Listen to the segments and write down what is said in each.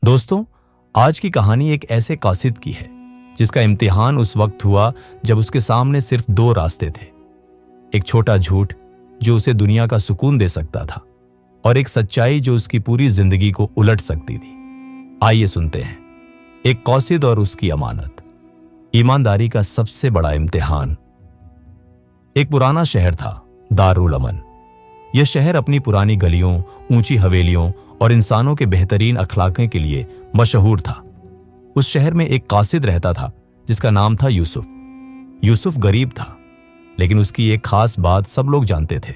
दोस्तों, आज की कहानी एक ऐसे कासिद की है जिसका इम्तिहान उस वक्त हुआ जब उसके सामने सिर्फ दो रास्ते थे। एक छोटा झूठ जो उसे दुनिया का सुकून दे सकता था, और एक सच्चाई जो उसकी पूरी जिंदगी को उलट सकती थी। आइए सुनते हैं, एक कासिद और उसकी अमानत। ईमानदारी का सबसे बड़ा इम्तिहान। एक पुराना शहर था, दारुल अमन। यह शहर अपनी पुरानी गलियों, ऊंची हवेलियों और इंसानों के बेहतरीन अखलाक़ों के लिए मशहूर था। उस शहर में एक कासिद रहता था जिसका नाम था यूसुफ। यूसुफ गरीब था, लेकिन उसकी एक खास बात सब लोग जानते थे,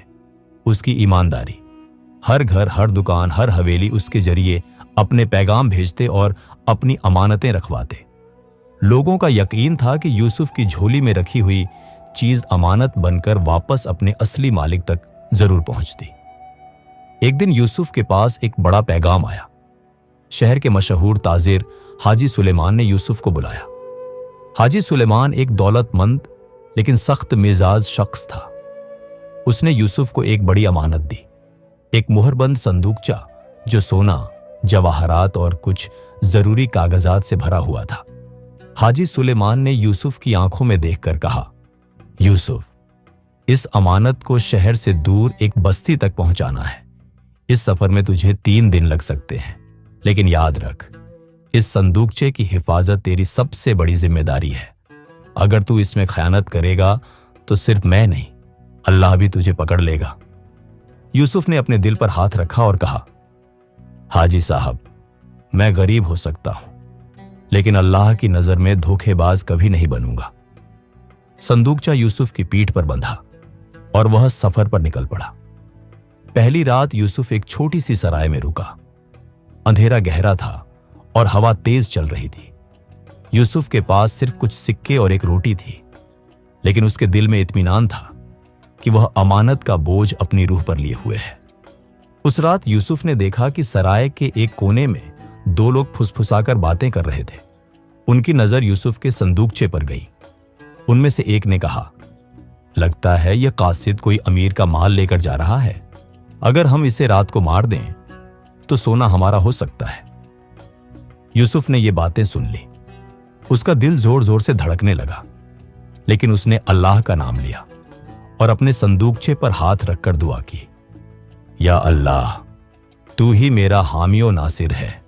उसकी ईमानदारी। हर घर, हर दुकान, हर हवेली उसके जरिए अपने पैगाम भेजते और अपनी अमानतें रखवाते। लोगों का यकीन था कि यूसुफ की झोली में रखी हुई चीज अमानत बनकर वापस अपने असली मालिक तक जरूर पहुंचती। एक दिन यूसुफ के पास एक बड़ा पैगाम आया। शहर के मशहूर ताजिर हाजी सुलेमान ने यूसुफ को बुलाया। हाजी सुलेमान एक दौलतमंद लेकिन सख्त मिजाज शख्स था। उसने यूसुफ को एक बड़ी अमानत दी, एक मुहरबंद संदूकचा जो सोना, जवाहरात और कुछ जरूरी कागजात से भरा हुआ था। हाजी सुलेमान ने यूसुफ की आंखों में देखकर कहा, यूसुफ, इस अमानत को शहर से दूर एक बस्ती तक पहुंचाना है। इस सफर में तुझे 3 दिन लग सकते हैं, लेकिन याद रख, इस संदूकचे की हिफाजत तेरी सबसे बड़ी जिम्मेदारी है। अगर तू इसमें खयानत करेगा तो सिर्फ मैं नहीं, अल्लाह भी तुझे पकड़ लेगा। यूसुफ ने अपने दिल पर हाथ रखा और कहा, हाजी साहब, मैं गरीब हो सकता हूं, लेकिन अल्लाह की नजर में धोखेबाज कभी नहीं बनूंगा। संदूकचा यूसुफ की पीठ पर बंधा और वह सफर पर निकल पड़ा। पहली रात यूसुफ एक छोटी सी सराय में रुका। अंधेरा गहरा था और हवा तेज चल रही थी। यूसुफ के पास सिर्फ कुछ सिक्के और एक रोटी थी, लेकिन उसके दिल में इत्मीनान था कि वह अमानत का बोझ अपनी रूह पर लिए हुए है। उस रात यूसुफ ने देखा कि सराय के एक कोने में 2 लोग फुसफुसाकर बातें कर रहे थे। उनकी नजर यूसुफ के संदूकचे पर गई। उनमें से एक ने कहा, लगता है यह कासिद कोई अमीर का माल लेकर जा रहा है। अगर हम इसे रात को मार दें तो सोना हमारा हो सकता है। यूसुफ ने ये बातें सुन ली। उसका दिल जोर जोर से धड़कने लगा, लेकिन उसने अल्लाह का नाम लिया और अपने संदूकचे पर हाथ रखकर दुआ की, या अल्लाह, तू ही मेरा हामियो नासिर है।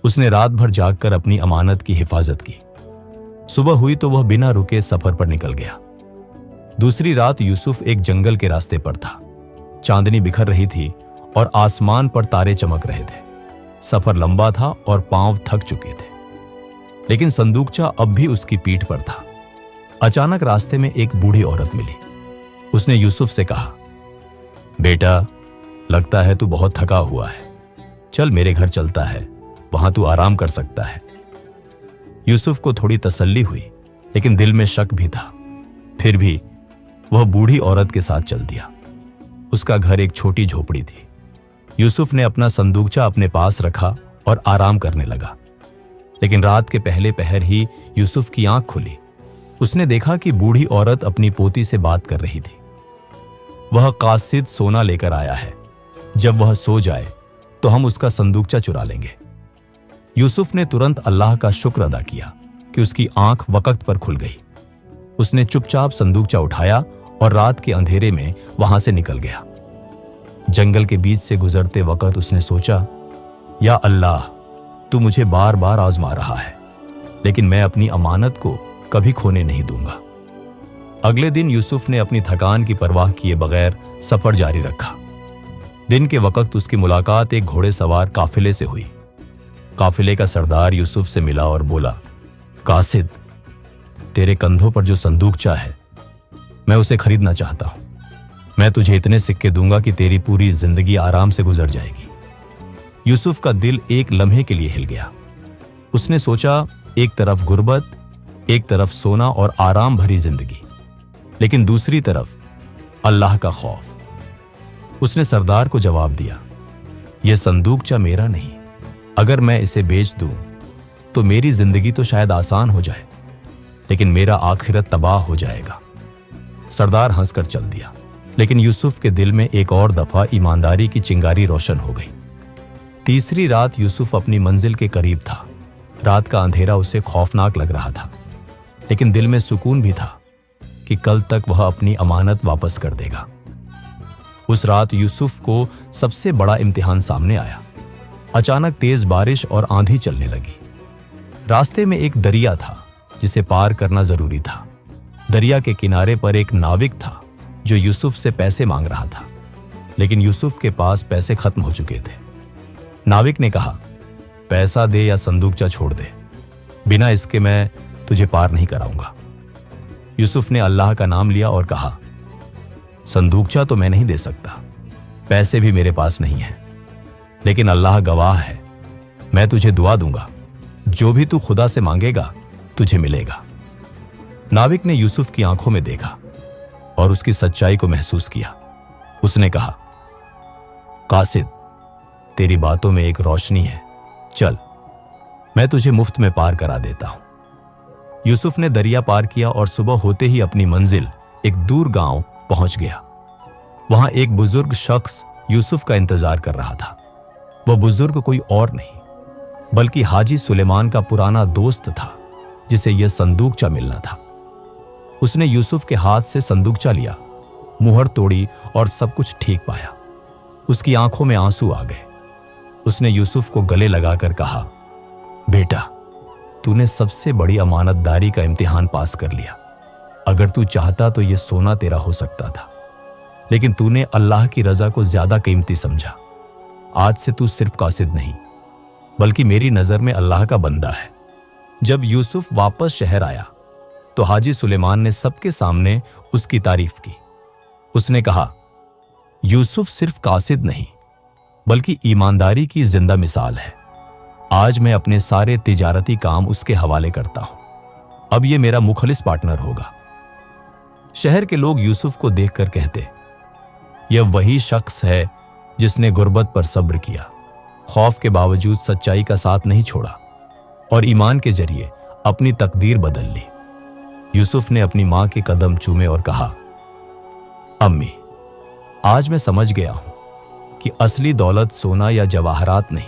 उसने रात भर जागकर अपनी अमानत की हिफाजत की। सुबह हुई तो वह बिना रुके सफर पर निकल गया। दूसरी रात यूसुफ एक जंगल के रास्ते पर था। चांदनी बिखर रही थी और आसमान पर तारे चमक रहे थे। सफर लंबा था और पांव थक चुके थे, लेकिन संदूकचा अब भी उसकी पीठ पर था। अचानक रास्ते में एक बूढ़ी औरत मिली। उसने यूसुफ से कहा, बेटा, लगता है तू बहुत थका हुआ है। चल मेरे घर चलता है, वहां तू आराम कर सकता है। यूसुफ को थोड़ी तसल्ली हुई, लेकिन दिल में शक भी था। फिर भी वह बूढ़ी औरत के साथ चल दिया। उसका घर एक छोटी झोपड़ी थी। यूसुफ ने अपना संदूकचा अपने पास रखा और आराम करने लगा, लेकिन रात के पहले पहर ही यूसुफ की आंख खुली। उसने देखा कि बूढ़ी औरत अपनी पोती से बात कर रही थी। वह कासिद सोना लेकर आया है, जब वह सो जाए तो हम उसका संदूकचा चुरा लेंगे। यूसुफ ने तुरंत अल्लाह का शुक्र अदा किया कि उसकी आंख वक्त पर खुल गई। उसने चुपचाप संदूकचा उठाया और रात के अंधेरे में वहां से निकल गया। जंगल के बीच से गुजरते वक्त उसने सोचा, या अल्लाह, तू मुझे बार बार आजमा रहा है, लेकिन मैं अपनी अमानत को कभी खोने नहीं दूंगा। अगले दिन यूसुफ ने अपनी थकान की परवाह किए बगैर सफर जारी रखा। दिन के वक्त उसकी मुलाकात एक घोड़े सवार काफिले से हुई। काफिले का सरदार यूसुफ से मिला और बोला, कासिद, तेरे कंधों पर जो संदूकचा है, मैं उसे खरीदना चाहता हूं। मैं तुझे इतने सिक्के दूंगा कि तेरी पूरी जिंदगी आराम से गुजर जाएगी। यूसुफ का दिल एक लम्हे के लिए हिल गया। उसने सोचा, एक तरफ गुर्बत, एक तरफ सोना और आराम भरी जिंदगी, लेकिन दूसरी तरफ अल्लाह का खौफ। उसने सरदार को जवाब दिया, यह संदूकचा मेरा नहीं। अगर मैं इसे बेच दूं तो मेरी जिंदगी तो शायद आसान हो जाए, लेकिन मेरा आखिरत तबाह हो जाएगा। सरदार हंसकर चल दिया, लेकिन यूसुफ के दिल में एक और दफा ईमानदारी की चिंगारी रोशन हो गई। तीसरी रात यूसुफ अपनी मंजिल के करीब था। रात का अंधेरा उसे खौफनाक लग रहा था, लेकिन दिल में सुकून भी था कि कल तक वह अपनी अमानत वापस कर देगा। उस रात यूसुफ को सबसे बड़ा इम्तिहान सामने आया। अचानक तेज बारिश और आंधी चलने लगी। रास्ते में एक दरिया था जिसे पार करना जरूरी था। दरिया के किनारे पर एक नाविक था जो यूसुफ से पैसे मांग रहा था, लेकिन यूसुफ के पास पैसे खत्म हो चुके थे। नाविक ने कहा, पैसा दे या संदूकचा छोड़ दे, बिना इसके मैं तुझे पार नहीं कराऊंगा। यूसुफ ने अल्लाह का नाम लिया और कहा, संदूकचा तो मैं नहीं दे सकता, पैसे भी मेरे पास नहीं है, लेकिन अल्लाह गवाह है, मैं तुझे दुआ दूंगा, जो भी तू खुदा से मांगेगा तुझे मिलेगा। नाविक ने यूसुफ की आंखों में देखा और उसकी सच्चाई को महसूस किया। उसने कहा, कासिद, तेरी बातों में एक रोशनी है, चल मैं तुझे मुफ्त में पार करा देता हूं। यूसुफ ने दरिया पार किया और सुबह होते ही अपनी मंजिल एक दूर गांव पहुंच गया। वहां एक बुजुर्ग शख्स यूसुफ का इंतजार कर रहा था। वह बुजुर्ग कोई और नहीं बल्कि हाजी सुलेमान का पुराना दोस्त था जिसे यह संदूकचा मिलना था। उसने यूसुफ के हाथ से संदूकचा लिया, मुहर तोड़ी और सब कुछ ठीक पाया। उसकी आंखों में आंसू आ गए। उसने यूसुफ को गले लगाकर कहा, बेटा, तूने सबसे बड़ी अमानतदारी का इम्तिहान पास कर लिया। अगर तू चाहता तो यह सोना तेरा हो सकता था, लेकिन तूने अल्लाह की रजा को ज्यादा कीमती समझा। आज से तू सिर्फ कासिद नहीं बल्कि मेरी नजर में अल्लाह का बंदा है। जब यूसुफ वापस शहर आया तो हाजी सुलेमान ने सबके सामने उसकी तारीफ की। उसने कहा, यूसुफ सिर्फ कासिद नहीं बल्कि ईमानदारी की जिंदा मिसाल है। आज मैं अपने सारे तिजारती काम उसके हवाले करता हूं। अब यह मेरा मुखलिस पार्टनर होगा। शहर के लोग यूसुफ को देखकर कहते, यह वही शख्स है जिसने गुर्बत पर सब्र किया, खौफ के बावजूद सच्चाई का साथ नहीं छोड़ा और ईमान के जरिए अपनी तकदीर बदल ली। यूसुफ ने अपनी मां के कदम चूमे और कहा, अम्मी, आज मैं समझ गया हूं कि असली दौलत सोना या जवाहरात नहीं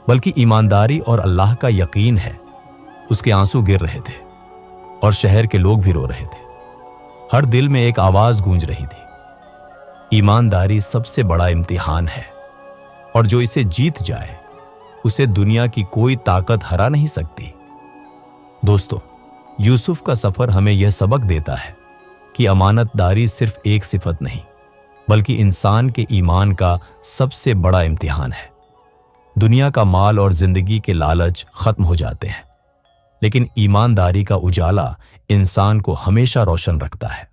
बल्कि ईमानदारी और अल्लाह का यकीन है। उसके आंसू गिर रहे थे और शहर के लोग भी रो रहे थे। हर दिल में एक आवाज गूंज रही थी, ईमानदारी सबसे बड़ा इम्तिहान है और जो इसे जीत जाए उसे दुनिया की कोई ताकत हरा नहीं सकती। दोस्तों, यूसुफ का सफर हमें यह सबक देता है कि अमानतदारी सिर्फ एक सिफत नहीं बल्कि इंसान के ईमान का सबसे बड़ा इम्तिहान है। दुनिया का माल और जिंदगी के लालच खत्म हो जाते हैं, लेकिन ईमानदारी का उजाला इंसान को हमेशा रोशन रखता है।